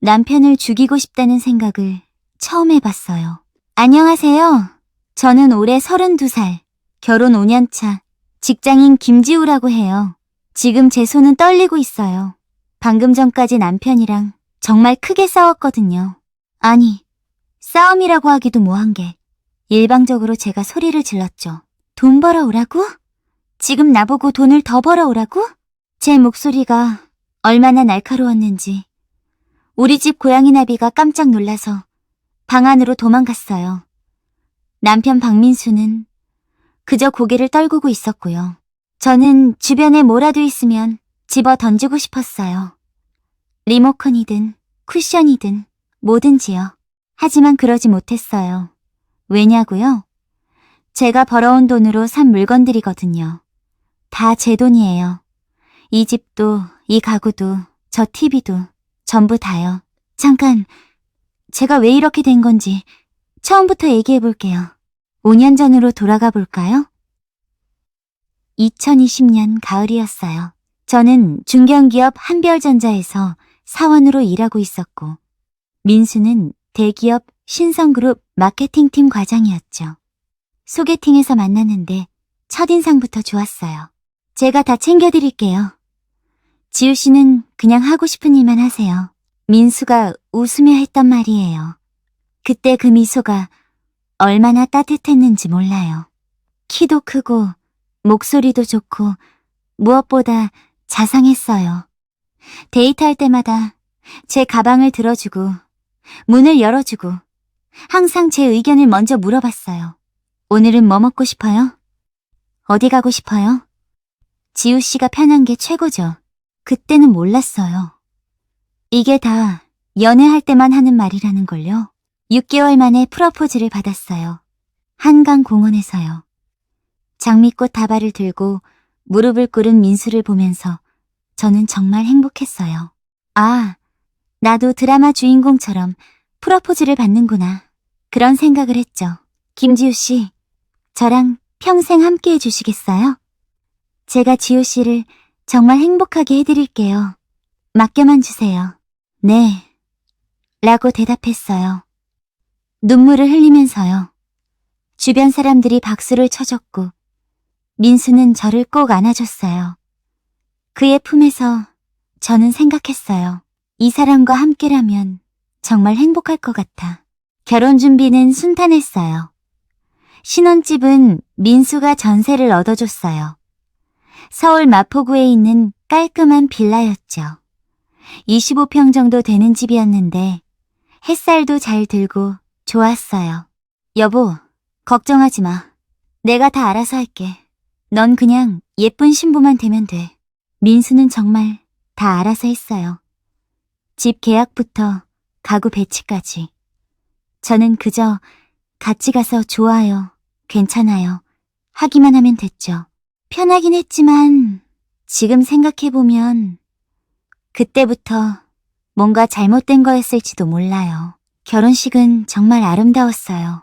남편을 죽이고 싶다는 생각을 처음 해봤어요. 안녕하세요. 저는 올해 32살, 결혼 5년차, 직장인 김지우라고 해요. 지금 제 손은 떨리고 있어요. 방금 전까지 남편이랑 정말 크게 싸웠거든요. 아니, 싸움이라고 하기도 뭐한 게 일방적으로 제가 소리를 질렀죠. 돈 벌어오라고? 지금 나보고 돈을 더 벌어오라고? 제 목소리가 얼마나 날카로웠는지 우리 집 고양이 나비가 깜짝 놀라서 방 안으로 도망갔어요. 남편 박민수는 그저 고개를 떨구고 있었고요. 저는 주변에 뭐라도 있으면 집어 던지고 싶었어요. 리모컨이든 쿠션이든 뭐든지요. 하지만 그러지 못했어요. 왜냐고요? 제가 벌어온 돈으로 산 물건들이거든요. 다 제 돈이에요. 이 집도, 이 가구도, 저 TV도 전부 다요. 잠깐, 제가 왜 이렇게 된 건지 처음부터 얘기해 볼게요. 5년 전으로 돌아가 볼까요? 2020년 가을이었어요. 저는 중견기업 한별전자에서 사원으로 일하고 있었고, 민수는 대기업 신성그룹 마케팅팀 과장이었죠. 소개팅에서 만났는데 첫인상부터 좋았어요. 제가 다 챙겨드릴게요. 지우 씨는 그냥 하고 싶은 일만 하세요. 민수가 웃으며 했던 말이에요. 그때 그 미소가 얼마나 따뜻했는지 몰라요. 키도 크고 목소리도 좋고 무엇보다 자상했어요. 데이트할 때마다 제 가방을 들어주고 문을 열어주고 항상 제 의견을 먼저 물어봤어요. 오늘은 뭐 먹고 싶어요? 어디 가고 싶어요? 지우 씨가 편한 게 최고죠. 그때는 몰랐어요. 이게 다 연애할 때만 하는 말이라는 걸요. 6개월 만에 프러포즈를 받았어요. 한강공원에서요. 장미꽃 다발을 들고 무릎을 꿇은 민수를 보면서 저는 정말 행복했어요. 아, 나도 드라마 주인공처럼 프러포즈를 받는구나. 그런 생각을 했죠. 김지우 씨, 저랑 평생 함께 해주시겠어요? 제가 지우 씨를 정말 행복하게 해드릴게요. 맡겨만 주세요. 네, 라고 대답했어요. 눈물을 흘리면서요. 주변 사람들이 박수를 쳐줬고 민수는 저를 꼭 안아줬어요. 그의 품에서 저는 생각했어요. 이 사람과 함께라면 정말 행복할 것 같아. 결혼 준비는 순탄했어요. 신혼집은 민수가 전세를 얻어줬어요. 서울 마포구에 있는 깔끔한 빌라였죠. 25평 정도 되는 집이었는데 햇살도 잘 들고 좋았어요. 여보, 걱정하지 마. 내가 다 알아서 할게. 넌 그냥 예쁜 신부만 되면 돼. 민수는 정말 다 알아서 했어요. 집 계약부터 가구 배치까지. 저는 그저 같이 가서 좋아요, 괜찮아요 하기만 하면 됐죠. 편하긴 했지만 지금 생각해보면 그때부터 뭔가 잘못된 거였을지도 몰라요. 결혼식은 정말 아름다웠어요.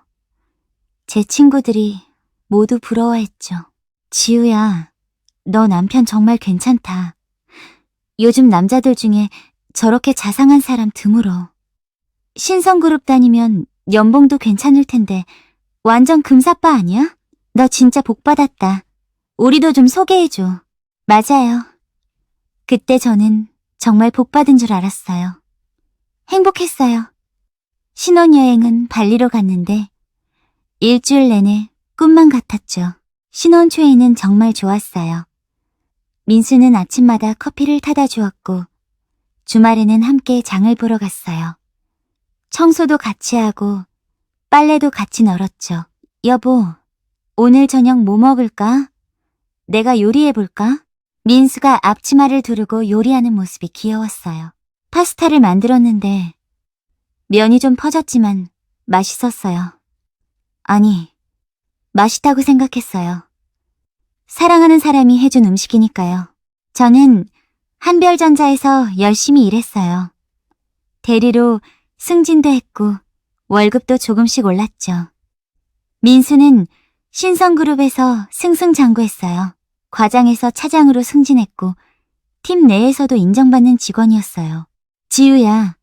제 친구들이 모두 부러워했죠. 지우야, 너 남편 정말 괜찮다. 요즘 남자들 중에 저렇게 자상한 사람 드물어. 신성그룹 다니면 연봉도 괜찮을 텐데 완전 금사빠 아니야? 너 진짜 복 받았다. 우리도 좀 소개해줘. 맞아요. 그때 저는 정말 복 받은 줄 알았어요. 행복했어요. 신혼여행은 발리로 갔는데 일주일 내내 꿈만 같았죠. 신혼 초에는 정말 좋았어요. 민수는 아침마다 커피를 타다 주었고 주말에는 함께 장을 보러 갔어요. 청소도 같이 하고 빨래도 같이 널었죠. 여보, 오늘 저녁 뭐 먹을까? 내가 요리해볼까? 민수가 앞치마를 두르고 요리하는 모습이 귀여웠어요. 파스타를 만들었는데 면이 좀 퍼졌지만 맛있었어요. 아니, 맛있다고 생각했어요. 사랑하는 사람이 해준 음식이니까요. 저는 한별전자에서 열심히 일했어요. 대리로 승진도 했고 월급도 조금씩 올랐죠. 민수는 신성그룹에서 승승장구했어요. 과장에서 차장으로 승진했고 팀 내에서도 인정받는 직원이었어요. 지우야,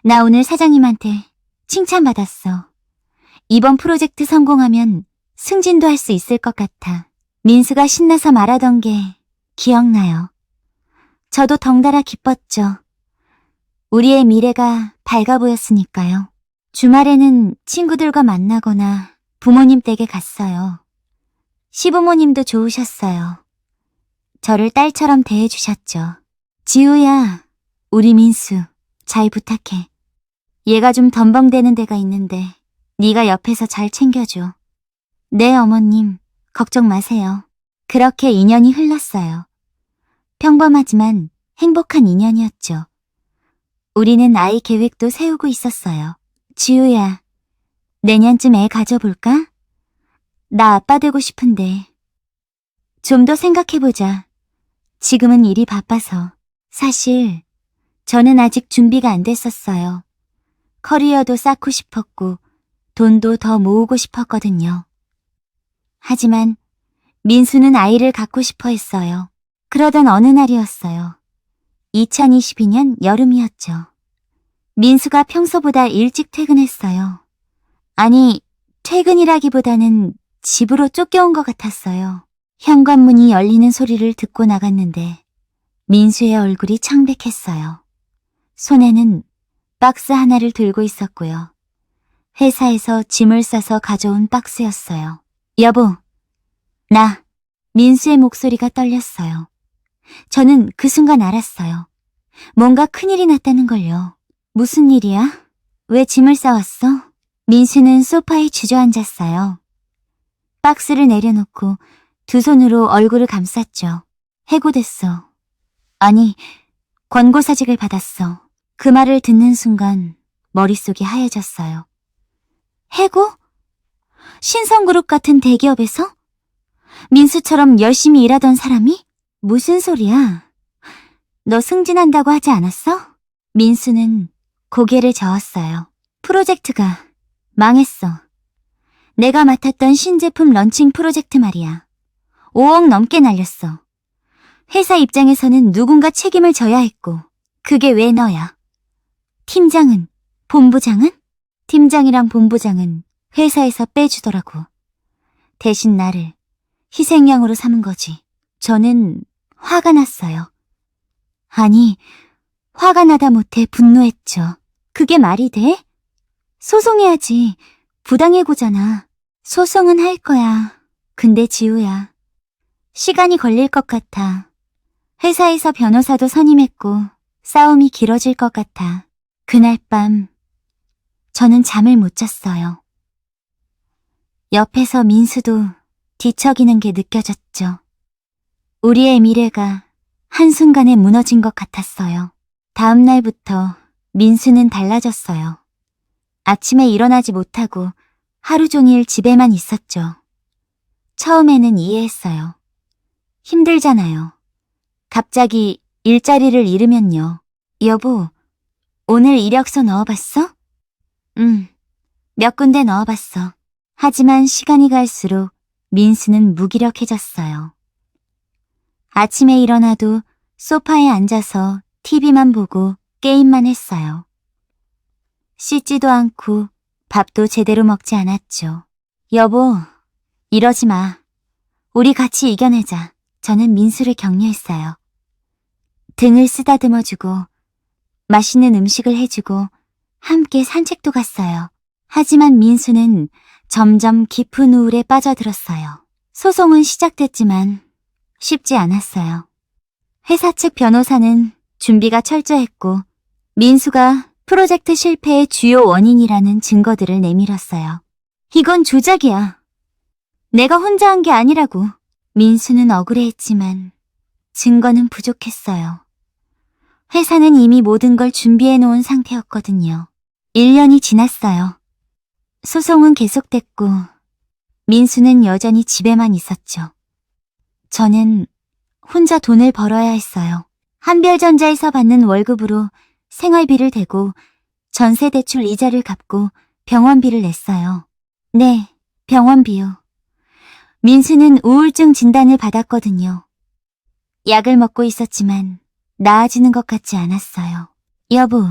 나 오늘 사장님한테 칭찬받았어. 이번 프로젝트 성공하면 승진도 할 수 있을 것 같아. 민수가 신나서 말하던 게 기억나요. 저도 덩달아 기뻤죠. 우리의 미래가 밝아 보였으니까요. 주말에는 친구들과 만나거나 부모님 댁에 갔어요. 시부모님도 좋으셨어요. 저를 딸처럼 대해주셨죠. 지우야, 우리 민수 잘 부탁해. 얘가 좀 덤벙대는 데가 있는데 네가 옆에서 잘 챙겨줘. 네, 어머님. 걱정 마세요. 그렇게 인연이 흘렀어요. 평범하지만 행복한 인연이었죠. 우리는 아이 계획도 세우고 있었어요. 지우야, 내년쯤 애 가져볼까? 나 아빠 되고 싶은데. 좀 더 생각해보자. 지금은 일이 바빠서. 사실 저는 아직 준비가 안 됐었어요. 커리어도 쌓고 싶었고 돈도 더 모으고 싶었거든요. 하지만 민수는 아이를 갖고 싶어 했어요. 그러던 어느 날이었어요. 2022년 여름이었죠. 민수가 평소보다 일찍 퇴근했어요. 아니, 퇴근이라기보다는 집으로 쫓겨온 것 같았어요. 현관문이 열리는 소리를 듣고 나갔는데 민수의 얼굴이 창백했어요. 손에는 박스 하나를 들고 있었고요. 회사에서 짐을 싸서 가져온 박스였어요. 여보, 나. 민수의 목소리가 떨렸어요. 저는 그 순간 알았어요. 뭔가 큰일이 났다는 걸요. 무슨 일이야? 왜 짐을 싸왔어? 민수는 소파에 주저앉았어요. 박스를 내려놓고 두 손으로 얼굴을 감쌌죠. 해고됐어. 아니, 권고사직을 받았어. 그 말을 듣는 순간 머릿속이 하얘졌어요. 해고? 신성그룹 같은 대기업에서? 민수처럼 열심히 일하던 사람이? 무슨 소리야? 너 승진한다고 하지 않았어? 민수는 고개를 저었어요. 프로젝트가 망했어. 내가 맡았던 신제품 런칭 프로젝트 말이야. 5억 넘게 날렸어. 회사 입장에서는 누군가 책임을 져야 했고 그게 왜 너야? 팀장은? 본부장은? 팀장이랑 본부장은 회사에서 빼주더라고. 대신 나를 희생양으로 삼은 거지. 저는 화가 났어요. 아니, 화가 나다 못해 분노했죠. 그게 말이 돼? 소송해야지. 부당해고잖아. 소송은 할 거야. 근데 지우야, 시간이 걸릴 것 같아. 회사에서 변호사도 선임했고 싸움이 길어질 것 같아. 그날 밤 저는 잠을 못 잤어요. 옆에서 민수도 뒤척이는 게 느껴졌죠. 우리의 미래가 한순간에 무너진 것 같았어요. 다음 날부터 민수는 달라졌어요. 아침에 일어나지 못하고 하루 종일 집에만 있었죠. 처음에는 이해했어요. 힘들잖아요. 갑자기 일자리를 잃으면요. 여보, 오늘 이력서 넣어봤어? 몇 군데 넣어봤어. 하지만 시간이 갈수록 민수는 무기력해졌어요. 아침에 일어나도 소파에 앉아서 TV만 보고 게임만 했어요. 씻지도 않고 밥도 제대로 먹지 않았죠. 여보, 이러지 마. 우리 같이 이겨내자. 저는 민수를 격려했어요. 등을 쓰다듬어주고 맛있는 음식을 해주고 함께 산책도 갔어요. 하지만 민수는 점점 깊은 우울에 빠져들었어요. 소송은 시작됐지만 쉽지 않았어요. 회사 측 변호사는 준비가 철저했고 민수가 프로젝트 실패의 주요 원인이라는 증거들을 내밀었어요. 이건 조작이야. 내가 혼자 한 게 아니라고. 민수는 억울해했지만 증거는 부족했어요. 회사는 이미 모든 걸 준비해놓은 상태였거든요. 1년이 지났어요. 소송은 계속됐고 민수는 여전히 집에만 있었죠. 저는 혼자 돈을 벌어야 했어요. 한별전자에서 받는 월급으로 생활비를 대고 전세대출 이자를 갚고 병원비를 냈어요. 네, 병원비요. 민수는 우울증 진단을 받았거든요. 약을 먹고 있었지만 나아지는 것 같지 않았어요. 여보,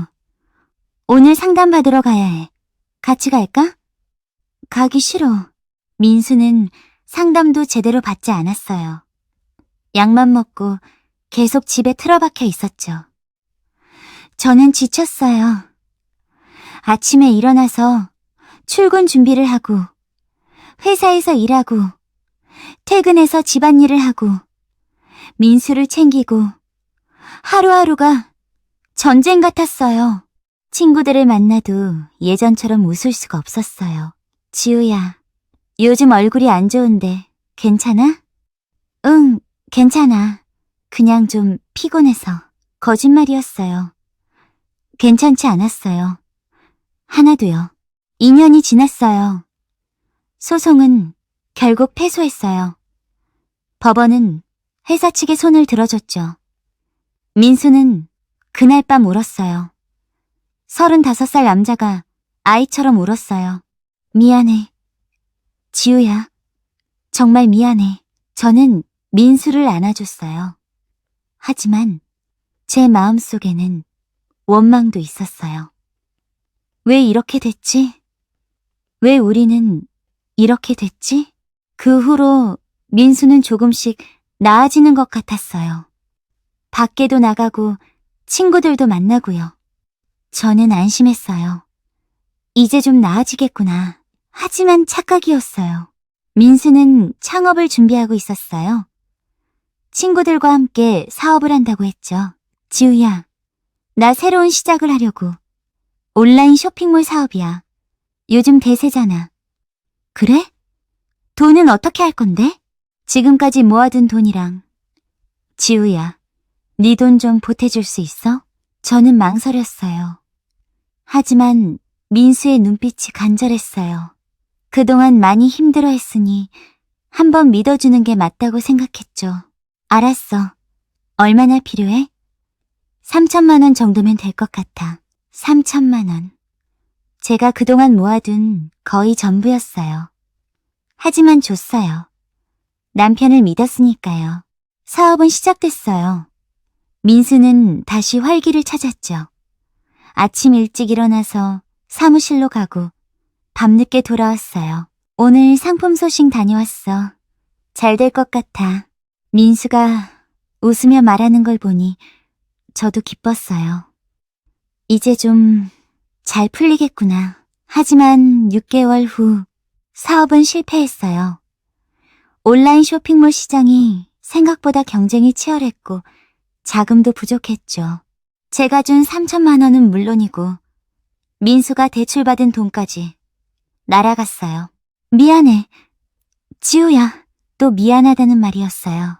오늘 상담 받으러 가야 해. 같이 갈까? 가기 싫어. 민수는 상담도 제대로 받지 않았어요. 약만 먹고 계속 집에 틀어박혀 있었죠. 저는 지쳤어요. 아침에 일어나서 출근 준비를 하고, 회사에서 일하고, 퇴근해서 집안일을 하고, 민수를 챙기고, 하루하루가 전쟁 같았어요. 친구들을 만나도 예전처럼 웃을 수가 없었어요. 지우야, 요즘 얼굴이 안 좋은데 괜찮아? 응, 괜찮아. 그냥 좀 피곤해서. 거짓말이었어요. 괜찮지 않았어요. 하나도요. 2년이 지났어요. 소송은 결국 패소했어요. 법원은 회사 측에 손을 들어줬죠. 민수는 그날 밤 울었어요. 35살 남자가 아이처럼 울었어요. 미안해. 지우야, 정말 미안해. 저는 민수를 안아줬어요. 하지만 제 마음속에는 원망도 있었어요. 왜 이렇게 됐지? 왜 우리는 이렇게 됐지? 그 후로 민수는 조금씩 나아지는 것 같았어요. 밖에도 나가고 친구들도 만나고요. 저는 안심했어요. 이제 좀 나아지겠구나. 하지만 착각이었어요. 민수는 창업을 준비하고 있었어요. 친구들과 함께 사업을 한다고 했죠. 지우야, 나 새로운 시작을 하려고. 온라인 쇼핑몰 사업이야. 요즘 대세잖아. 그래? 돈은 어떻게 할 건데? 지금까지 모아둔 돈이랑. 지우야, 네 돈 좀 보태줄 수 있어? 저는 망설였어요. 하지만 민수의 눈빛이 간절했어요. 그동안 많이 힘들어했으니 한번 믿어주는 게 맞다고 생각했죠. 알았어. 얼마나 필요해? 3천만 원 정도면 될 것 같아. 3천만 원. 제가 그동안 모아둔 거의 전부였어요. 하지만 줬어요. 남편을 믿었으니까요. 사업은 시작됐어요. 민수는 다시 활기를 찾았죠. 아침 일찍 일어나서 사무실로 가고 밤늦게 돌아왔어요. 오늘 상품 소식 다녀왔어. 잘 될 것 같아. 민수가 웃으며 말하는 걸 보니 저도 기뻤어요. 이제 좀 잘 풀리겠구나. 하지만 6개월 후 사업은 실패했어요. 온라인 쇼핑몰 시장이 생각보다 경쟁이 치열했고 자금도 부족했죠. 제가 준 3천만 원은 물론이고 민수가 대출받은 돈까지 날아갔어요. 미안해. 지우야, 또 미안하다는 말이었어요.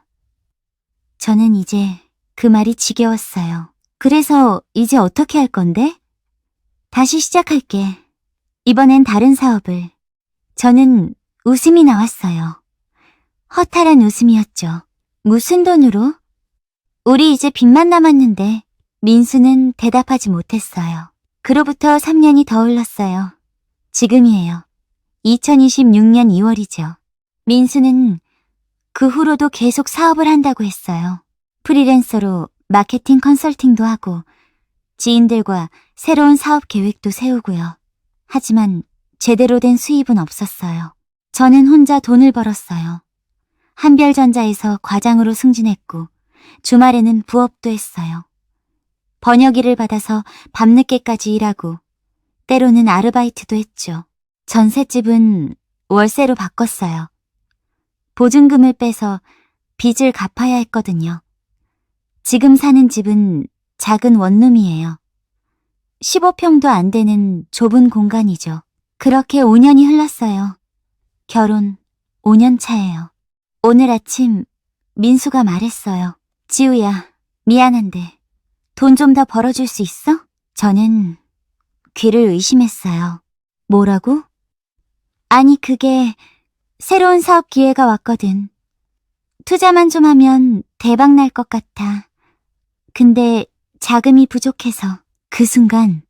저는 이제 그 말이 지겨웠어요. 그래서 이제 어떻게 할 건데? 다시 시작할게. 이번엔 다른 사업을. 저는 웃음이 나왔어요. 허탈한 웃음이었죠. 무슨 돈으로? 우리 이제 빚만 남았는데. 민수는 대답하지 못했어요. 그로부터 3년이 더 흘렀어요. 지금이에요. 2026년 2월이죠. 민수는 그 후로도 계속 사업을 한다고 했어요. 프리랜서로 마케팅 컨설팅도 하고 지인들과 새로운 사업 계획도 세우고요. 하지만 제대로 된 수입은 없었어요. 저는 혼자 돈을 벌었어요. 한별전자에서 과장으로 승진했고 주말에는 부업도 했어요. 번역일을 받아서 밤늦게까지 일하고 때로는 아르바이트도 했죠. 전셋집은 월세로 바꿨어요. 보증금을 빼서 빚을 갚아야 했거든요. 지금 사는 집은 작은 원룸이에요. 15평도 안 되는 좁은 공간이죠. 그렇게 5년이 흘렀어요. 결혼 5년 차예요. 오늘 아침 민수가 말했어요. 지우야, 미안한데 돈 좀 더 벌어줄 수 있어? 저는 귀를 의심했어요. 뭐라고? 아니 그게 새로운 사업 기회가 왔거든. 투자만 좀 하면 대박 날 것 같아. 근데 자금이 부족해서 그 순간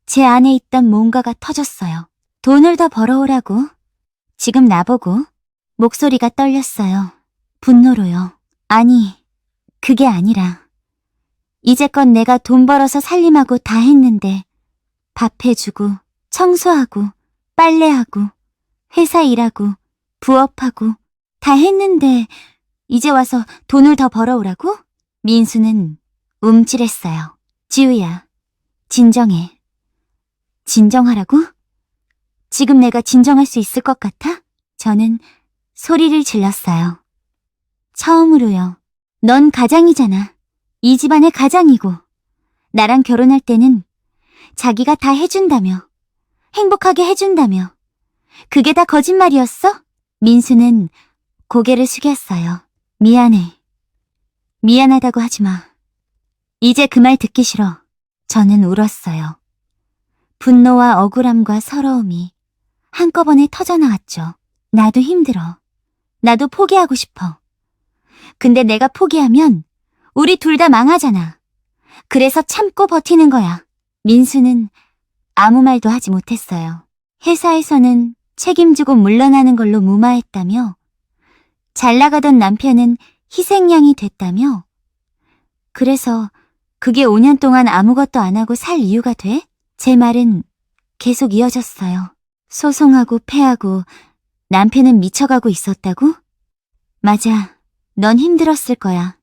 제 안에 있던 뭔가가 터졌어요. 돈을 더 벌어오라고? 지금 나보고? 목소리가 떨렸어요. 분노로요. 아니, 그게 아니라 이제껏 내가 돈 벌어서 살림하고 다 했는데 밥 해주고, 청소하고, 빨래하고, 회사 일하고, 부업하고, 다 했는데 이제 와서 돈을 더 벌어오라고? 민수는 움찔했어요. 지우야, 진정해. 진정하라고? 지금 내가 진정할 수 있을 것 같아? 저는 소리를 질렀어요. 처음으로요. 넌 가장이잖아. 이 집안의 가장이고, 나랑 결혼할 때는 자기가 다 해준다며, 행복하게 해준다며. 그게 다 거짓말이었어? 민수는 고개를 숙였어요. 미안해. 미안하다고 하지 마. 이제 그 말 듣기 싫어. 저는 울었어요. 분노와 억울함과 서러움이 한꺼번에 터져나왔죠. 나도 힘들어. 나도 포기하고 싶어. 근데 내가 포기하면 우리 둘 다 망하잖아. 그래서 참고 버티는 거야. 민수는 아무 말도 하지 못했어요. 회사에서는 책임지고 물러나는 걸로 무마했다며, 잘 나가던 남편은 희생양이 됐다며, 그래서 그게 5년 동안 아무것도 안 하고 살 이유가 돼? 제 말은 계속 이어졌어요. 소송하고 패하고 남편은 미쳐가고 있었다고? 맞아, 넌 힘들었을 거야.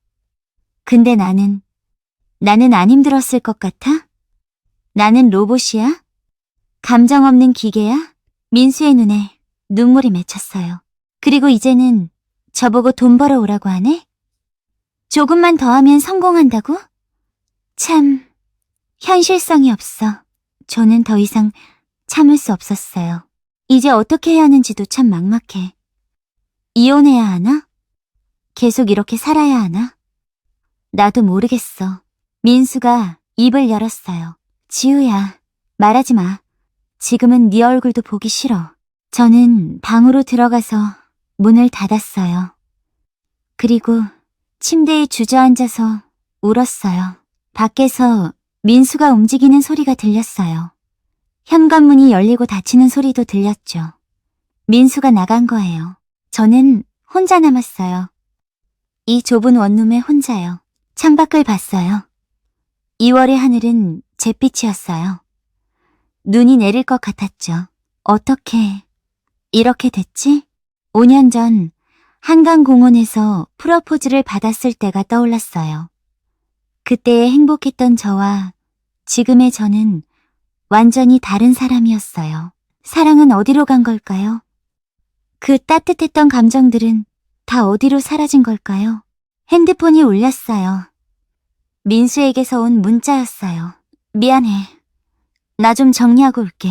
근데 나는 안 힘들었을 것 같아? 나는 로봇이야? 감정 없는 기계야? 민수의 눈에 눈물이 맺혔어요. 그리고 이제는 저보고 돈 벌어오라고 하네? 조금만 더 하면 성공한다고? 참, 현실성이 없어. 저는 더 이상 참을 수 없었어요. 이제 어떻게 해야 하는지도 참 막막해. 이혼해야 하나? 계속 이렇게 살아야 하나? 나도 모르겠어. 민수가 입을 열었어요. 지우야, 말하지 마. 지금은 네 얼굴도 보기 싫어. 저는 방으로 들어가서 문을 닫았어요. 그리고 침대에 주저앉아서 울었어요. 밖에서 민수가 움직이는 소리가 들렸어요. 현관문이 열리고 닫히는 소리도 들렸죠. 민수가 나간 거예요. 저는 혼자 남았어요. 이 좁은 원룸에 혼자요. 창밖을 봤어요. 2월의 하늘은 잿빛이었어요. 눈이 내릴 것 같았죠. 어떻게 이렇게 됐지? 5년 전 한강공원에서 프러포즈를 받았을 때가 떠올랐어요. 그때의 행복했던 저와 지금의 저는 완전히 다른 사람이었어요. 사랑은 어디로 간 걸까요? 그 따뜻했던 감정들은 다 어디로 사라진 걸까요? 핸드폰이 울렸어요. 민수에게서 온 문자였어요. 미안해. 나 좀 정리하고 올게.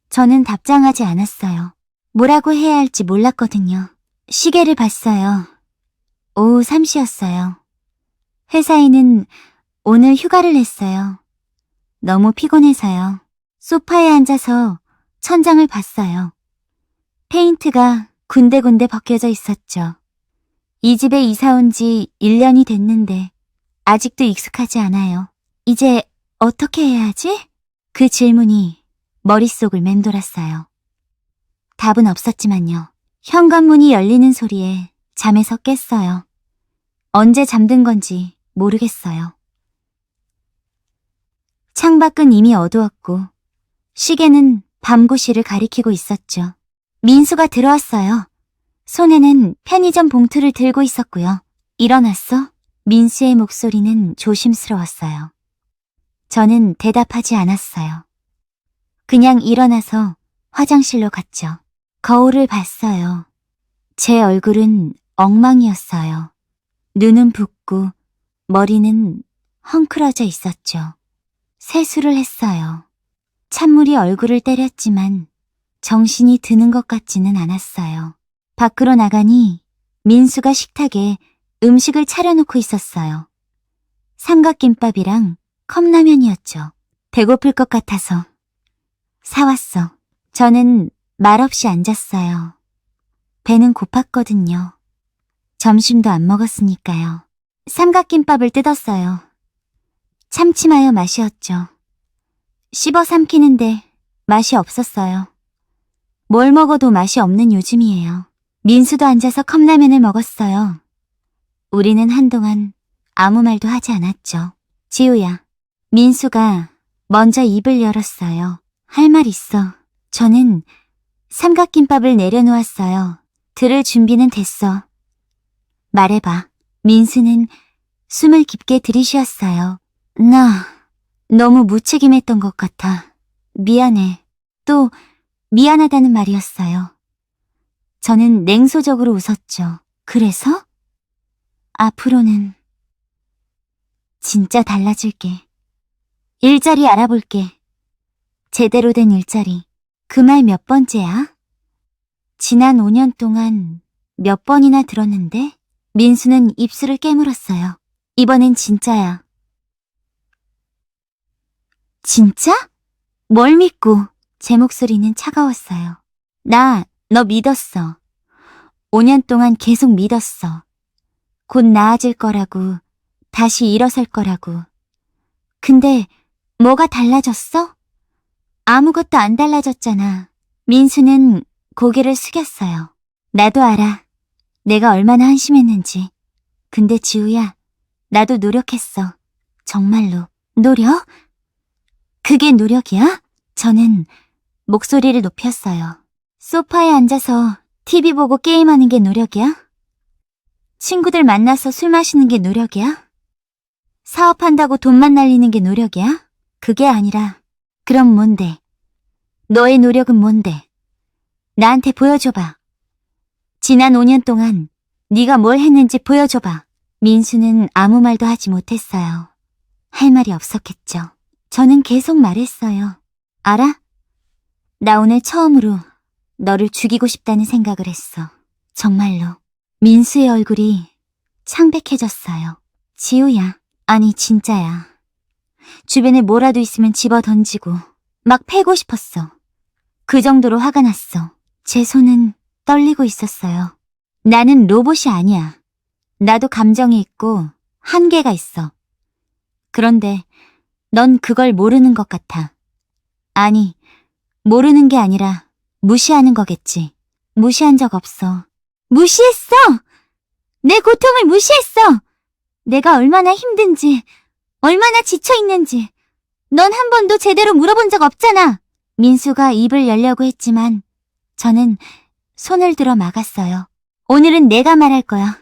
저는 답장하지 않았어요. 뭐라고 해야 할지 몰랐거든요. 시계를 봤어요. 오후 3시였어요. 회사에는 오늘 휴가를 냈어요. 너무 피곤해서요. 소파에 앉아서 천장을 봤어요. 페인트가 군데군데 벗겨져 있었죠. 이 집에 이사 온 지 1년이 됐는데 아직도 익숙하지 않아요. 이제 어떻게 해야 하지? 그 질문이 머릿속을 맴돌았어요. 답은 없었지만요. 현관문이 열리는 소리에 잠에서 깼어요. 언제 잠든 건지 모르겠어요. 창밖은 이미 어두웠고 시계는 밤고시를 가리키고 있었죠. 민수가 들어왔어요. 손에는 편의점 봉투를 들고 있었고요. 일어났어? 민수의 목소리는 조심스러웠어요. 저는 대답하지 않았어요. 그냥 일어나서 화장실로 갔죠. 거울을 봤어요. 제 얼굴은 엉망이었어요. 눈은 붓고 머리는 헝클어져 있었죠. 세수를 했어요. 찬물이 얼굴을 때렸지만 정신이 드는 것 같지는 않았어요. 밖으로 나가니 민수가 식탁에 음식을 차려놓고 있었어요. 삼각김밥이랑 컵라면이었죠. 배고플 것 같아서 사왔어. 저는 말없이 앉았어요. 배는 고팠거든요. 점심도 안 먹었으니까요. 삼각김밥을 뜯었어요. 참치마요 맛이었죠. 씹어 삼키는데 맛이 없었어요. 뭘 먹어도 맛이 없는 요즘이에요. 민수도 앉아서 컵라면을 먹었어요. 우리는 한동안 아무 말도 하지 않았죠. 지우야. 민수가 먼저 입을 열었어요. 할 말 있어. 저는 삼각김밥을 내려놓았어요. 들을 준비는 됐어. 말해봐. 민수는 숨을 깊게 들이쉬었어요. 나 너무 무책임했던 것 같아. 미안해. 또 미안하다는 말이었어요. 저는 냉소적으로 웃었죠. 그래서? 앞으로는 진짜 달라질게. 일자리 알아볼게. 제대로 된 일자리. 그 말 몇 번째야? 지난 5년 동안 몇 번이나 들었는데 민수는 입술을 깨물었어요. 이번엔 진짜야. 진짜? 뭘 믿고? 제 목소리는 차가웠어요. 나 너 믿었어. 5년 동안 계속 믿었어. 곧 나아질 거라고, 다시 일어설 거라고. 근데 뭐가 달라졌어? 아무것도 안 달라졌잖아. 민수는 고개를 숙였어요. 나도 알아. 내가 얼마나 한심했는지. 근데 지우야, 나도 노력했어. 정말로. 노력? 그게 노력이야? 저는 목소리를 높였어요. 소파에 앉아서 TV 보고 게임하는 게 노력이야? 친구들 만나서 술 마시는 게 노력이야? 사업한다고 돈만 날리는 게 노력이야? 그게 아니라 그럼 뭔데? 너의 노력은 뭔데? 나한테 보여줘봐. 지난 5년 동안 네가 뭘 했는지 보여줘봐. 민수는 아무 말도 하지 못했어요. 할 말이 없었겠죠. 저는 계속 말했어요. 알아? 나 오늘 처음으로 너를 죽이고 싶다는 생각을 했어. 정말로. 민수의 얼굴이 창백해졌어요. 지우야. 아니 진짜야. 주변에 뭐라도 있으면 집어 던지고 막 패고 싶었어. 그 정도로 화가 났어. 제 손은 떨리고 있었어요. 나는 로봇이 아니야. 나도 감정이 있고 한계가 있어. 그런데 넌 그걸 모르는 것 같아. 아니, 모르는 게 아니라 무시하는 거겠지. 무시한 적 없어. 무시했어! 내 고통을 무시했어! 내가 얼마나 힘든지, 얼마나 지쳐있는지 넌 한 번도 제대로 물어본 적 없잖아. 민수가 입을 열려고 했지만 저는 손을 들어 막았어요. 오늘은 내가 말할 거야.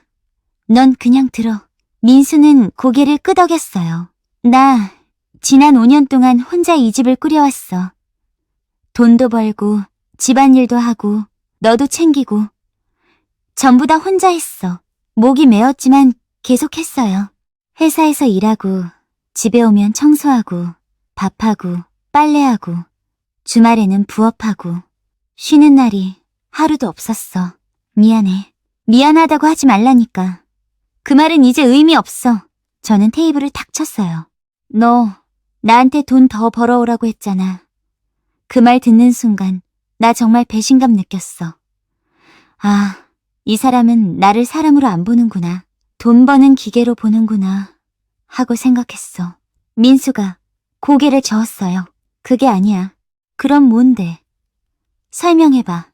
넌 그냥 들어. 민수는 고개를 끄덕였어요. 나 지난 5년 동안 혼자 이 집을 꾸려왔어. 돈도 벌고 집안일도 하고 너도 챙기고 전부 다 혼자 했어. 목이 메었지만 계속했어요. 회사에서 일하고 집에 오면 청소하고 밥하고 빨래하고 주말에는 부업하고 쉬는 날이 하루도 없었어. 미안해. 미안하다고 하지 말라니까. 그 말은 이제 의미 없어. 저는 테이블을 탁 쳤어요. 너 나한테 돈 더 벌어오라고 했잖아. 그 말 듣는 순간 나 정말 배신감 느꼈어. 아, 이 사람은 나를 사람으로 안 보는구나. 돈 버는 기계로 보는구나 하고 생각했어. 민수가 고개를 저었어요. 그게 아니야. 그럼 뭔데? 설명해봐.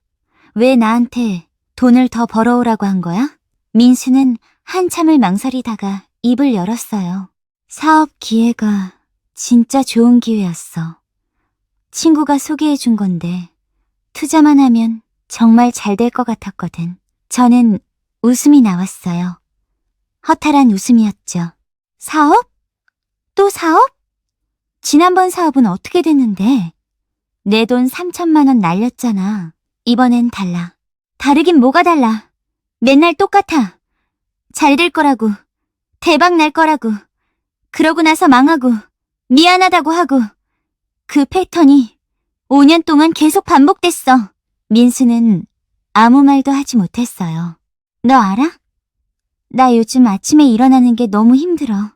왜 나한테 돈을 더 벌어오라고 한 거야? 민수는 한참을 망설이다가 입을 열었어요. 사업 기회가 진짜 좋은 기회였어. 친구가 소개해준 건데 투자만 하면 정말 잘 될 것 같았거든. 저는 웃음이 나왔어요. 허탈한 웃음이었죠. 사업? 또 사업? 지난번 사업은 어떻게 됐는데? 내 돈 3천만 원 날렸잖아. 이번엔 달라. 다르긴 뭐가 달라. 맨날 똑같아. 잘 될 거라고. 대박 날 거라고. 그러고 나서 망하고 미안하다고 하고 그 패턴이 5년 동안 계속 반복됐어. 민수는 아무 말도 하지 못했어요. 너 알아? 나 요즘 아침에 일어나는 게 너무 힘들어.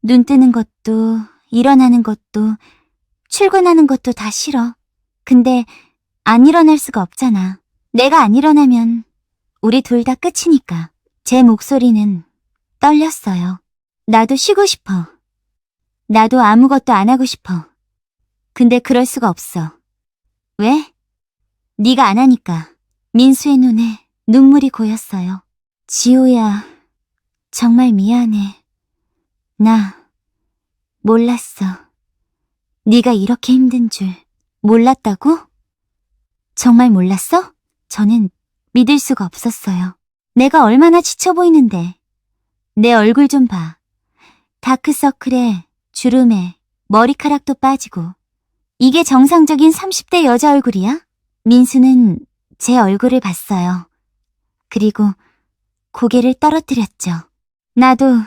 눈 뜨는 것도 일어나는 것도 출근하는 것도 다 싫어. 근데 안 일어날 수가 없잖아. 내가 안 일어나면 우리 둘 다 끝이니까. 제 목소리는 떨렸어요. 나도 쉬고 싶어. 나도 아무것도 안 하고 싶어. 근데 그럴 수가 없어. 왜? 네가 안 하니까. 민수의 눈에 눈물이 고였어요. 지호야, 정말 미안해. 나 몰랐어. 네가 이렇게 힘든 줄. 몰랐다고? 정말 몰랐어? 저는 믿을 수가 없었어요. 내가 얼마나 지쳐 보이는데. 내 얼굴 좀 봐. 다크서클에 주름에 머리카락도 빠지고. 이게 정상적인 30대 여자 얼굴이야? 민수는 제 얼굴을 봤어요. 그리고 고개를 떨어뜨렸죠. 나도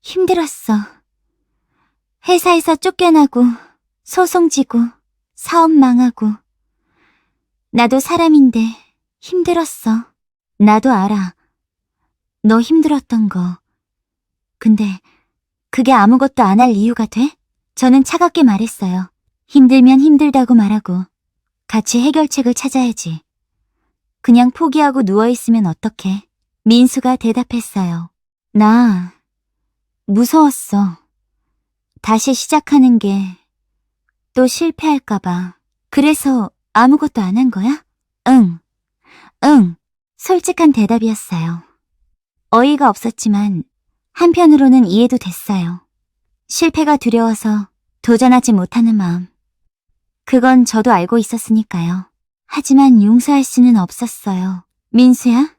힘들었어. 회사에서 쫓겨나고 소송지고 사업 망하고. 나도 사람인데 힘들었어. 나도 알아. 너 힘들었던 거. 근데 그게 아무것도 안 할 이유가 돼? 저는 차갑게 말했어요. 힘들면 힘들다고 말하고 같이 해결책을 찾아야지. 그냥 포기하고 누워있으면 어떡해? 민수가 대답했어요. 나 무서웠어. 다시 시작하는 게 또 실패할까봐. 그래서 아무것도 안 한 거야? 응. 솔직한 대답이었어요. 어이가 없었지만 한편으로는 이해도 됐어요. 실패가 두려워서 도전하지 못하는 마음. 그건 저도 알고 있었으니까요. 하지만 용서할 수는 없었어요. 민수야?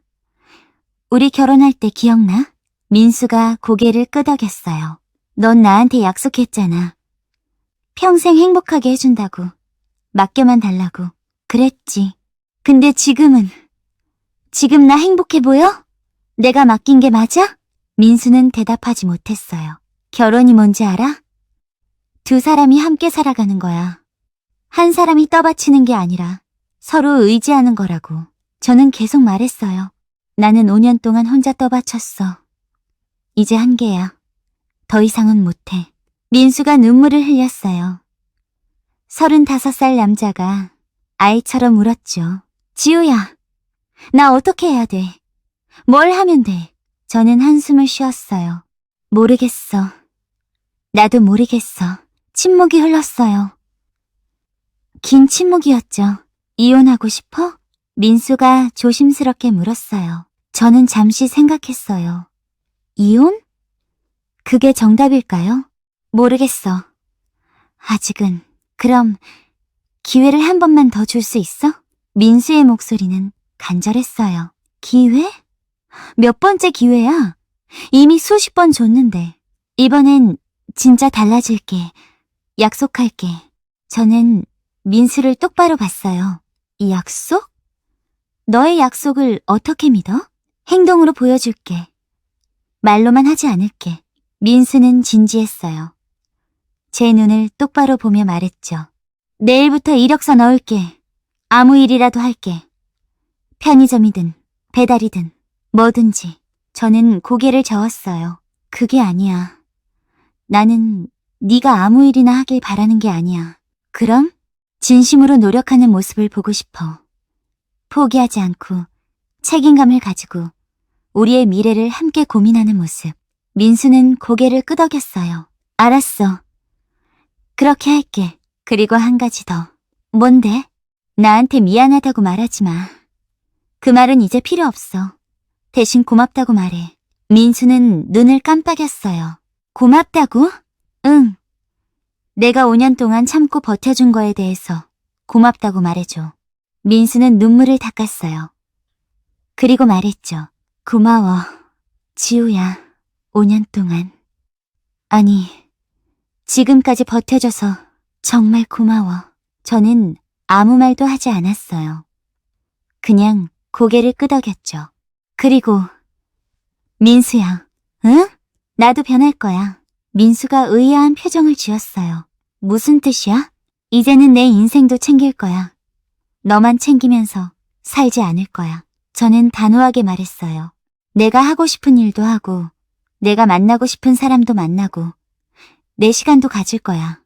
우리 결혼할 때 기억나? 민수가 고개를 끄덕였어요. 넌 나한테 약속했잖아. 평생 행복하게 해준다고. 맡겨만 달라고. 그랬지. 근데 지금 나 행복해 보여? 내가 맡긴 게 맞아? 민수는 대답하지 못했어요. 결혼이 뭔지 알아? 두 사람이 함께 살아가는 거야. 한 사람이 떠받치는 게 아니라 서로 의지하는 거라고. 저는 계속 말했어요. 나는 5년 동안 혼자 떠받쳤어. 이제 한계야. 더 이상은 못해. 민수가 눈물을 흘렸어요. 35살 남자가 아이처럼 울었죠. 지우야, 나 어떻게 해야 돼? 뭘 하면 돼? 저는 한숨을 쉬었어요. 모르겠어. 나도 모르겠어. 침묵이 흘렀어요. 긴 침묵이었죠. 이혼하고 싶어? 민수가 조심스럽게 물었어요. 저는 잠시 생각했어요. 이혼? 그게 정답일까요? 모르겠어. 아직은. 그럼 기회를 한 번만 더 줄 수 있어? 민수의 목소리는 간절했어요. 기회? 몇 번째 기회야? 이미 수십 번 줬는데. 이번엔 진짜 달라질게. 약속할게. 저는 민수를 똑바로 봤어요. 이 약속? 너의 약속을 어떻게 믿어? 행동으로 보여줄게. 말로만 하지 않을게. 민수는 진지했어요. 제 눈을 똑바로 보며 말했죠. 내일부터 이력서 넣을게. 아무 일이라도 할게. 편의점이든 배달이든 뭐든지. 저는 고개를 저었어요. 그게 아니야. 나는 네가 아무 일이나 하길 바라는 게 아니야. 그럼? 진심으로 노력하는 모습을 보고 싶어. 포기하지 않고 책임감을 가지고 우리의 미래를 함께 고민하는 모습. 민수는 고개를 끄덕였어요. 알았어. 그렇게 할게. 그리고 한 가지 더. 뭔데? 나한테 미안하다고 말하지 마. 그 말은 이제 필요 없어. 대신 고맙다고 말해. 민수는 눈을 깜빡였어요. 고맙다고? 응. 내가 5년 동안 참고 버텨준 거에 대해서 고맙다고 말해줘. 민수는 눈물을 닦았어요. 그리고 말했죠. 고마워. 지우야. 5년 동안. 아니, 지금까지 버텨줘서 정말 고마워. 저는 아무 말도 하지 않았어요. 그냥 고개를 끄덕였죠. 그리고 민수야, 응? 나도 변할 거야. 민수가 의아한 표정을 지었어요. 무슨 뜻이야? 이제는 내 인생도 챙길 거야. 너만 챙기면서 살지 않을 거야. 저는 단호하게 말했어요. 내가 하고 싶은 일도 하고 내가 만나고 싶은 사람도 만나고 내 시간도 가질 거야.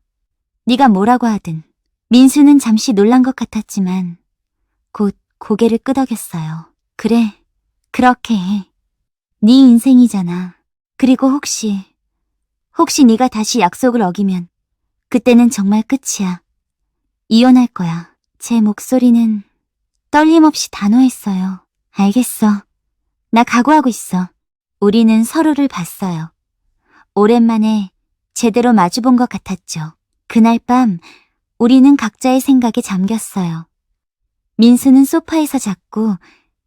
네가 뭐라고 하든. 민수는 잠시 놀란 것 같았지만 곧 고개를 끄덕였어요. 그래, 그렇게 해. 네 인생이잖아. 그리고 혹시 네가 다시 약속을 어기면 그때는 정말 끝이야. 이혼할 거야. 제 목소리는 떨림없이 단호했어요. 알겠어. 나 각오하고 있어. 우리는 서로를 봤어요. 오랜만에 제대로 마주본 것 같았죠. 그날 밤 우리는 각자의 생각에 잠겼어요. 민수는 소파에서 잤고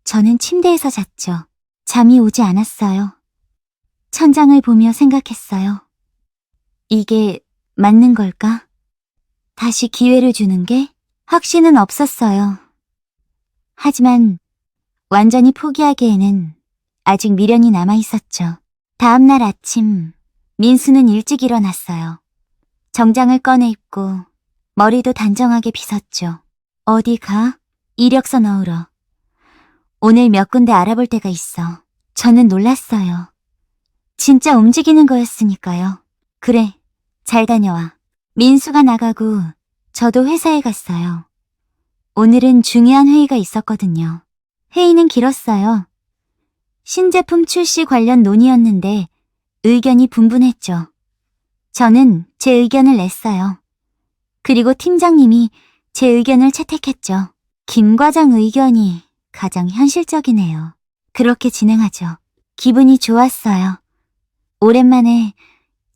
저는 침대에서 잤죠. 잠이 오지 않았어요. 천장을 보며 생각했어요. 이게 맞는 걸까? 다시 기회를 주는 게 확신은 없었어요. 하지만 완전히 포기하기에는 아직 미련이 남아 있었죠. 다음날 아침, 민수는 일찍 일어났어요. 정장을 꺼내 입고 머리도 단정하게 빗었죠. 어디 가? 이력서 넣으러. 오늘 몇 군데 알아볼 데가 있어. 저는 놀랐어요. 진짜 움직이는 거였으니까요. 그래, 잘 다녀와. 민수가 나가고 저도 회사에 갔어요. 오늘은 중요한 회의가 있었거든요. 회의는 길었어요. 신제품 출시 관련 논의였는데 의견이 분분했죠. 저는 제 의견을 냈어요. 그리고 팀장님이 제 의견을 채택했죠. 김 과장 의견이 가장 현실적이네요. 그렇게 진행하죠. 기분이 좋았어요. 오랜만에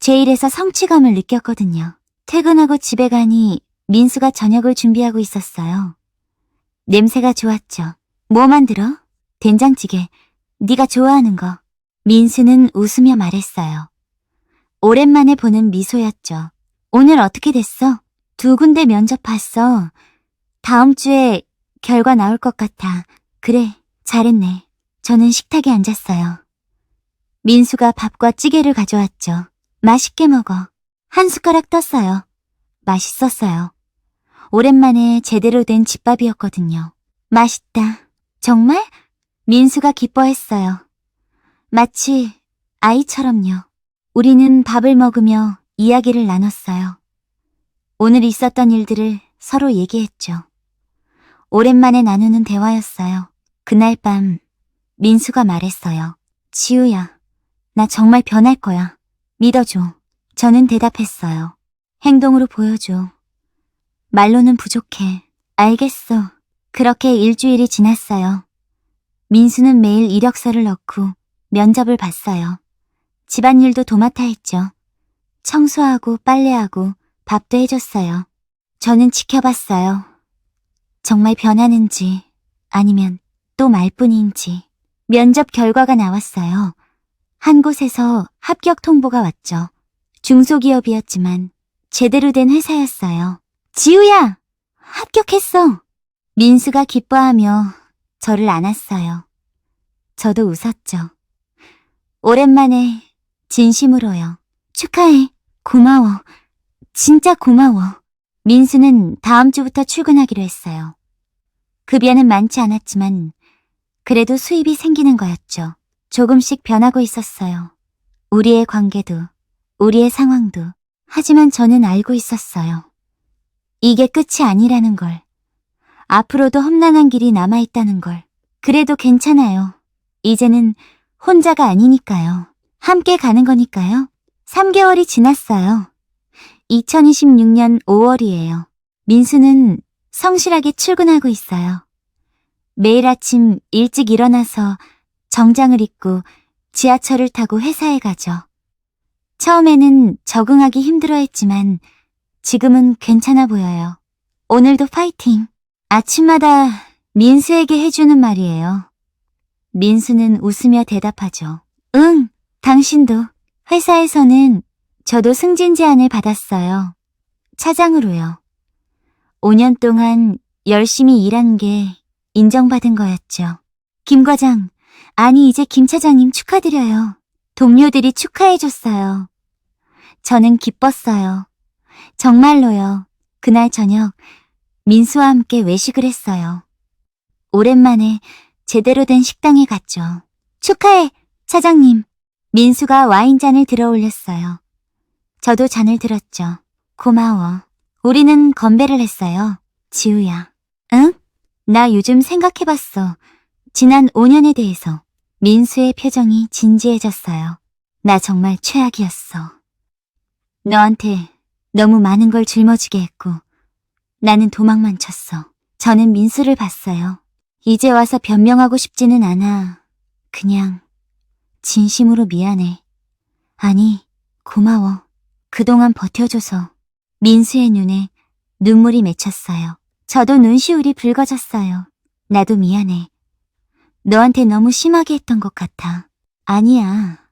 제 일에서 성취감을 느꼈거든요. 퇴근하고 집에 가니 민수가 저녁을 준비하고 있었어요. 냄새가 좋았죠. 뭐 만들어? 된장찌개. 네가 좋아하는 거. 민수는 웃으며 말했어요. 오랜만에 보는 미소였죠. 오늘 어떻게 됐어? 2군데 면접 봤어. 다음 주에 결과 나올 것 같아. 그래, 잘했네. 저는 식탁에 앉았어요. 민수가 밥과 찌개를 가져왔죠. 맛있게 먹어. 한 숟가락 떴어요. 맛있었어요. 오랜만에 제대로 된 집밥이었거든요. 맛있다. 정말? 민수가 기뻐했어요. 마치 아이처럼요. 우리는 밥을 먹으며 이야기를 나눴어요. 오늘 있었던 일들을 서로 얘기했죠. 오랜만에 나누는 대화였어요. 그날 밤 민수가 말했어요. 지우야, 나 정말 변할 거야. 믿어줘. 저는 대답했어요. 행동으로 보여줘. 말로는 부족해. 알겠어. 그렇게 일주일이 지났어요. 민수는 매일 이력서를 넣고 면접을 봤어요. 집안일도 도맡아 했죠. 청소하고 빨래하고 밥도 해줬어요. 저는 지켜봤어요. 정말 변하는지 아니면 또 말뿐인지. 면접 결과가 나왔어요. 한 곳에서 합격 통보가 왔죠. 중소기업이었지만 제대로 된 회사였어요. 지우야! 합격했어! 민수가 기뻐하며 저를 안았어요. 저도 웃었죠. 오랜만에 진심으로요. 축하해. 고마워. 진짜 고마워. 민수는 다음 주부터 출근하기로 했어요. 급여는 많지 않았지만 그래도 수입이 생기는 거였죠. 조금씩 변하고 있었어요. 우리의 관계도, 우리의 상황도. 하지만 저는 알고 있었어요. 이게 끝이 아니라는 걸. 앞으로도 험난한 길이 남아있다는 걸. 그래도 괜찮아요. 이제는 혼자가 아니니까요. 함께 가는 거니까요. 3개월이 지났어요. 2026년 5월이에요. 민수는 성실하게 출근하고 있어요. 매일 아침 일찍 일어나서 정장을 입고 지하철을 타고 회사에 가죠. 처음에는 적응하기 힘들어했지만 지금은 괜찮아 보여요. 오늘도 파이팅! 아침마다 민수에게 해주는 말이에요. 민수는 웃으며 대답하죠. 응, 당신도. 회사에서는 저도 승진 제안을 받았어요. 차장으로요. 5년 동안 열심히 일한 게 인정받은 거였죠. 김 과장, 아니 이제 김 차장님 축하드려요. 동료들이 축하해줬어요. 저는 기뻤어요. 정말로요. 그날 저녁 민수와 함께 외식을 했어요. 오랜만에 제대로 된 식당에 갔죠. 축하해, 차장님. 민수가 와인잔을 들어 올렸어요. 저도 잔을 들었죠. 고마워. 우리는 건배를 했어요. 지우야. 응? 나 요즘 생각해봤어. 지난 5년에 대해서. 민수의 표정이 진지해졌어요. 나 정말 최악이었어. 너한테 너무 많은 걸 짊어지게 했고 나는 도망만 쳤어. 저는 민수를 봤어요. 이제 와서 변명하고 싶지는 않아. 그냥 진심으로 미안해. 아니, 고마워. 그동안 버텨줘서. 민수의 눈에 눈물이 맺혔어요. 저도 눈시울이 붉어졌어요. 나도 미안해. 너한테 너무 심하게 했던 것 같아. 아니야.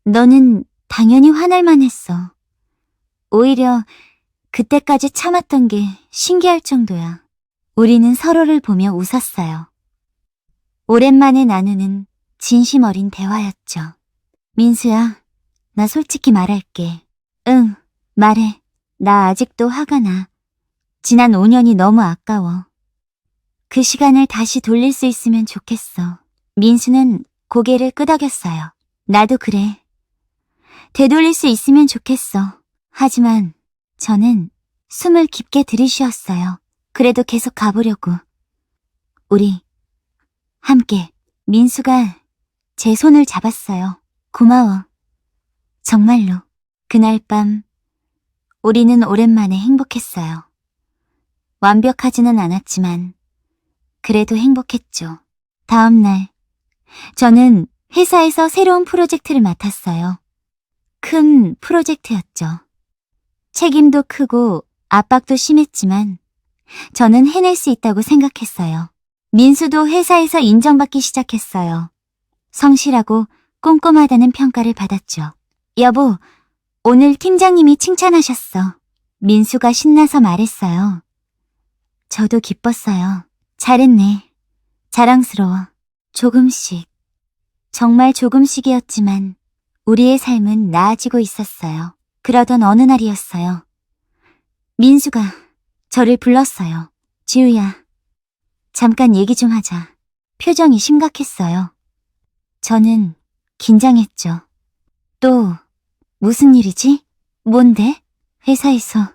너는 당연히 화날만 했어. 오히려 그때까지 참았던 게 신기할 정도야. 우리는 서로를 보며 웃었어요. 오랜만에 나누는 진심 어린 대화였죠. 민수야, 나 솔직히 말할게. 응, 말해. 나 아직도 화가 나. 지난 5년이 너무 아까워. 그 시간을 다시 돌릴 수 있으면 좋겠어. 민수는 고개를 끄덕였어요. 나도 그래. 되돌릴 수 있으면 좋겠어. 하지만 저는 숨을 깊게 들이쉬었어요. 그래도 계속 가보려고. 우리 함께. 민수가 제 손을 잡았어요. 고마워. 정말로. 그날 밤 우리는 오랜만에 행복했어요. 완벽하지는 않았지만 그래도 행복했죠. 다음 날 저는 회사에서 새로운 프로젝트를 맡았어요. 큰 프로젝트였죠. 책임도 크고 압박도 심했지만 저는 해낼 수 있다고 생각했어요. 민수도 회사에서 인정받기 시작했어요. 성실하고 꼼꼼하다는 평가를 받았죠. 여보, 오늘 팀장님이 칭찬하셨어. 민수가 신나서 말했어요. 저도 기뻤어요. 잘했네. 자랑스러워. 조금씩. 정말 조금씩이었지만 우리의 삶은 나아지고 있었어요. 그러던 어느 날이었어요. 민수가 저를 불렀어요. 지우야, 잠깐 얘기 좀 하자. 표정이 심각했어요. 저는 긴장했죠. 또 무슨 일이지? 뭔데? 회사에서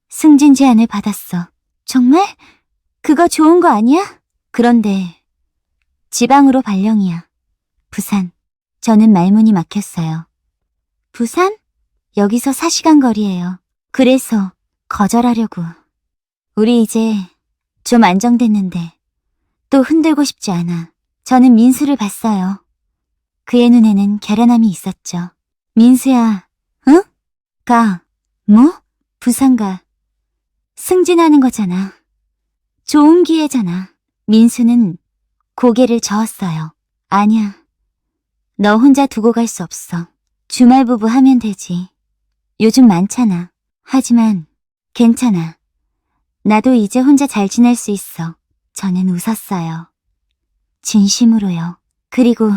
승진 제안을 받았어. 정말? 그거 좋은 거 아니야? 그런데 지방으로 발령이야. 부산. 저는 말문이 막혔어요. 부산? 여기서 4시간 거리예요. 그래서 거절하려고. 우리 이제 좀 안정됐는데 또 흔들고 싶지 않아. 저는 민수를 봤어요. 그의 눈에는 결연함이 있었죠. 민수야, 응? 뭐? 부산 가. 승진하는 거잖아. 좋은 기회잖아. 민수는 고개를 저었어요. 아니야. 너 혼자 두고 갈 수 없어. 주말 부부 하면 되지. 요즘 많잖아. 하지만 괜찮아. 나도 이제 혼자 잘 지낼 수 있어. 저는 웃었어요. 진심으로요. 그리고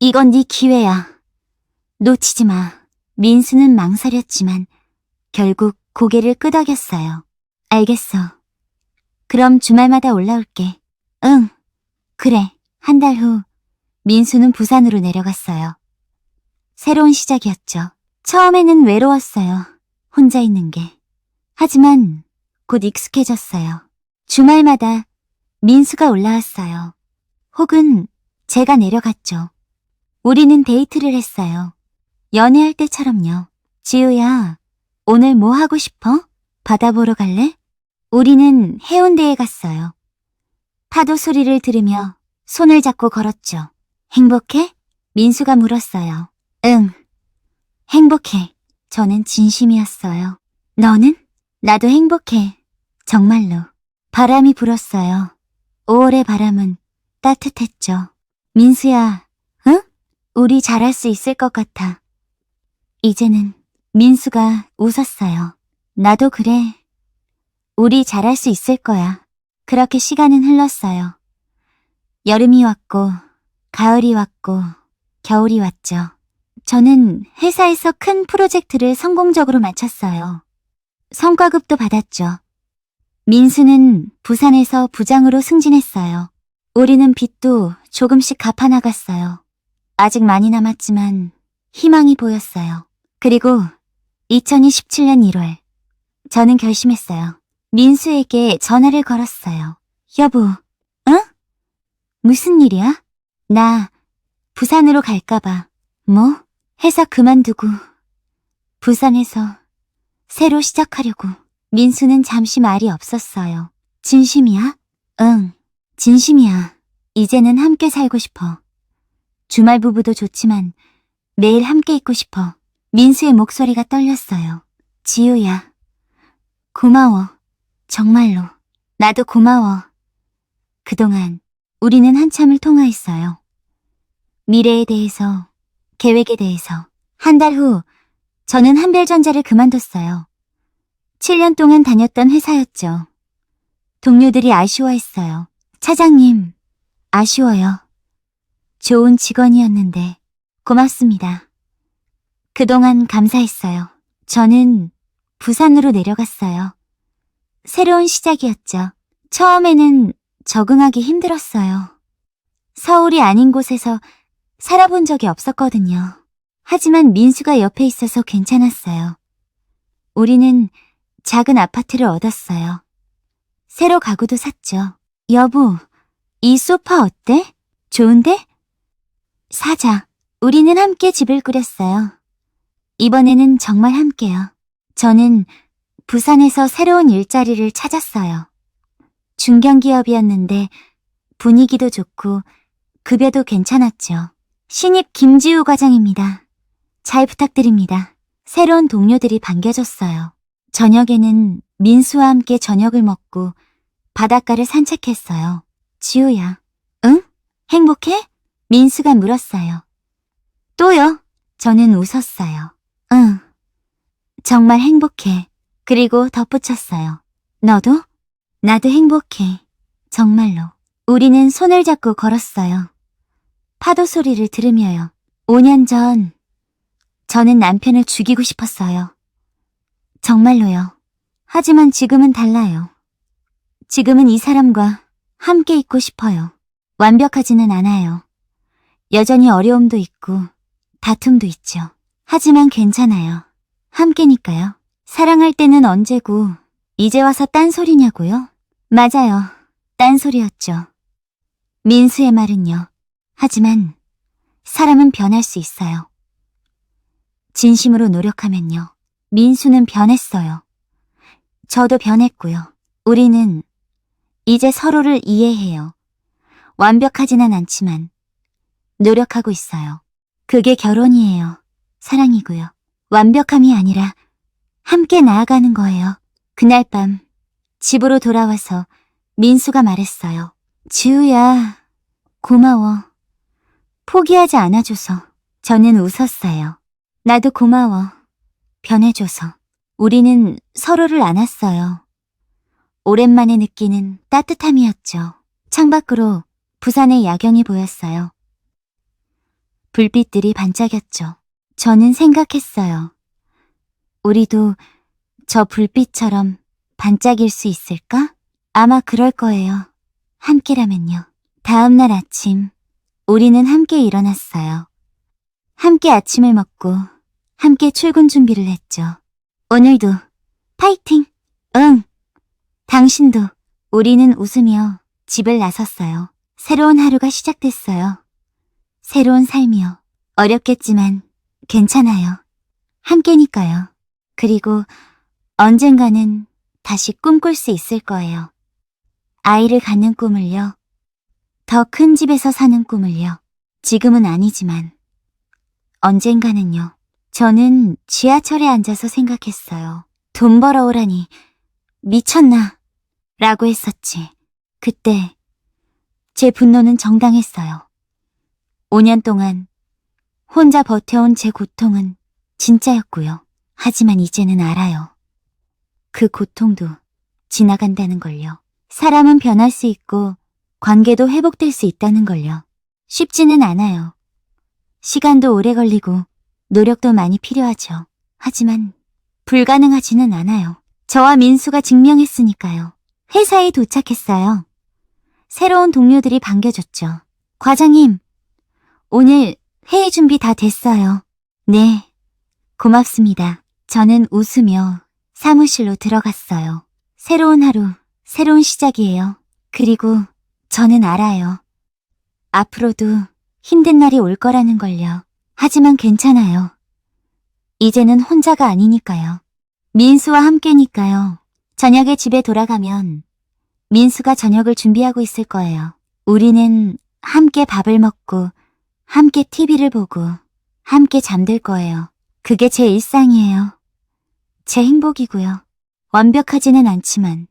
이건 네 기회야. 놓치지 마. 민수는 망설였지만 결국 고개를 끄덕였어요. 알겠어. 그럼 주말마다 올라올게. 응. 그래. 한 달 후 민수는 부산으로 내려갔어요. 새로운 시작이었죠. 처음에는 외로웠어요. 혼자 있는 게. 하지만 곧 익숙해졌어요. 주말마다 민수가 올라왔어요. 혹은 제가 내려갔죠. 우리는 데이트를 했어요. 연애할 때처럼요. 지우야, 오늘 뭐 하고 싶어? 바다 보러 갈래? 우리는 해운대에 갔어요. 파도 소리를 들으며 손을 잡고 걸었죠. 행복해? 민수가 물었어요. 응, 행복해. 저는 진심이었어요. 너는? 나도 행복해. 정말로. 바람이 불었어요. 5월의 바람은 따뜻했죠. 민수야, 응? 우리 잘할 수 있을 것 같아. 이제는 민수가 웃었어요. 나도 그래. 우리 잘할 수 있을 거야. 그렇게 시간은 흘렀어요. 여름이 왔고, 가을이 왔고, 겨울이 왔죠. 저는 회사에서 큰 프로젝트를 성공적으로 마쳤어요. 성과급도 받았죠. 민수는 부산에서 부장으로 승진했어요. 우리는 빚도 조금씩 갚아나갔어요. 아직 많이 남았지만 희망이 보였어요. 그리고 2027년 1월, 저는 결심했어요. 민수에게 전화를 걸었어요. 여보, 응? 무슨 일이야? 나 부산으로 갈까봐. 뭐? 회사 그만두고 부산에서 새로 시작하려고. 민수는 잠시 말이 없었어요. 진심이야? 응, 진심이야. 이제는 함께 살고 싶어. 주말 부부도 좋지만 매일 함께 있고 싶어. 민수의 목소리가 떨렸어요. 지우야, 고마워. 정말로. 나도 고마워. 그동안 우리는 한참을 통화했어요. 미래에 대해서, 계획에 대해서. 한 달 후, 저는 한별전자를 그만뒀어요. 7년 동안 다녔던 회사였죠. 동료들이 아쉬워했어요. 차장님, 아쉬워요. 좋은 직원이었는데 고맙습니다. 그동안 감사했어요. 저는 부산으로 내려갔어요. 새로운 시작이었죠. 처음에는 적응하기 힘들었어요. 서울이 아닌 곳에서 살아본 적이 없었거든요. 하지만 민수가 옆에 있어서 괜찮았어요. 우리는 작은 아파트를 얻었어요. 새로 가구도 샀죠. 여보, 이 소파 어때? 좋은데? 사자. 우리는 함께 집을 꾸렸어요. 이번에는 정말 함께요. 저는 부산에서 새로운 일자리를 찾았어요. 중견기업이었는데 분위기도 좋고 급여도 괜찮았죠. 신입 김지우 과장입니다. 잘 부탁드립니다. 새로운 동료들이 반겨줬어요. 저녁에는 민수와 함께 저녁을 먹고 바닷가를 산책했어요. 지우야, 응? 행복해? 민수가 물었어요. 또요? 저는 웃었어요. 응. 정말 행복해. 그리고 덧붙였어요. 너도? 나도 행복해. 정말로. 우리는 손을 잡고 걸었어요. 파도 소리를 들으며요. 5년 전, 저는 남편을 죽이고 싶었어요. 정말로요. 하지만 지금은 달라요. 지금은 이 사람과 함께 있고 싶어요. 완벽하지는 않아요. 여전히 어려움도 있고 다툼도 있죠. 하지만 괜찮아요. 함께니까요. 사랑할 때는 언제고 이제 와서 딴소리냐고요? 맞아요. 딴소리였죠. 민수의 말은요. 하지만 사람은 변할 수 있어요. 진심으로 노력하면요. 민수는 변했어요. 저도 변했고요. 우리는 이제 서로를 이해해요. 완벽하지는 않지만 노력하고 있어요. 그게 결혼이에요. 사랑이고요. 완벽함이 아니라 함께 나아가는 거예요. 그날 밤 집으로 돌아와서 민수가 말했어요. 지우야, 고마워. 포기하지 않아줘서. 저는 웃었어요. 나도 고마워. 변해줘서. 우리는 서로를 안았어요. 오랜만에 느끼는 따뜻함이었죠. 창밖으로 부산의 야경이 보였어요. 불빛들이 반짝였죠. 저는 생각했어요. 우리도 저 불빛처럼 반짝일 수 있을까? 아마 그럴 거예요. 함께라면요. 다음 날 아침, 우리는 함께 일어났어요. 함께 아침을 먹고 함께 출근 준비를 했죠. 오늘도 파이팅! 응! 당신도. 우리는 웃으며 집을 나섰어요. 새로운 하루가 시작됐어요. 새로운 삶이요. 어렵겠지만 괜찮아요. 함께니까요. 그리고 언젠가는 다시 꿈꿀 수 있을 거예요. 아이를 갖는 꿈을요. 더 큰 집에서 사는 꿈을요. 지금은 아니지만 언젠가는요. 저는 지하철에 앉아서 생각했어요. 돈 벌어오라니 미쳤나? 라고 했었지. 그때 제 분노는 정당했어요. 5년 동안 혼자 버텨온 제 고통은 진짜였고요. 하지만 이제는 알아요. 그 고통도 지나간다는 걸요. 사람은 변할 수 있고 관계도 회복될 수 있다는 걸요. 쉽지는 않아요. 시간도 오래 걸리고 노력도 많이 필요하죠. 하지만 불가능하지는 않아요. 저와 민수가 증명했으니까요. 회사에 도착했어요. 새로운 동료들이 반겨줬죠. 과장님, 오늘 회의 준비 다 됐어요. 네, 고맙습니다. 저는 웃으며 사무실로 들어갔어요. 새로운 하루, 새로운 시작이에요. 그리고 저는 알아요. 앞으로도 힘든 날이 올 거라는 걸요. 하지만 괜찮아요. 이제는 혼자가 아니니까요. 민수와 함께니까요. 저녁에 집에 돌아가면 민수가 저녁을 준비하고 있을 거예요. 우리는 함께 밥을 먹고 함께 TV를 보고 함께 잠들 거예요. 그게 제 일상이에요. 제 행복이고요. 완벽하지는 않지만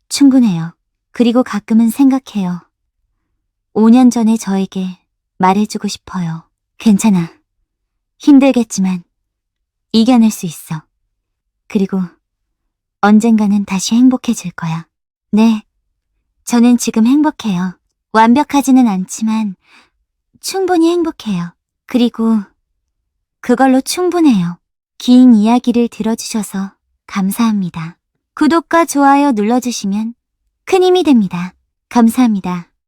충분해요. 그리고 가끔은 생각해요. 5년 전에 저에게 말해주고 싶어요. 괜찮아. 힘들겠지만 이겨낼 수 있어. 그리고 언젠가는 다시 행복해질 거야. 네, 저는 지금 행복해요. 완벽하지는 않지만 충분히 행복해요. 그리고 그걸로 충분해요. 긴 이야기를 들어주셔서 감사합니다. 구독과 좋아요 눌러주시면 큰 힘이 됩니다. 감사합니다.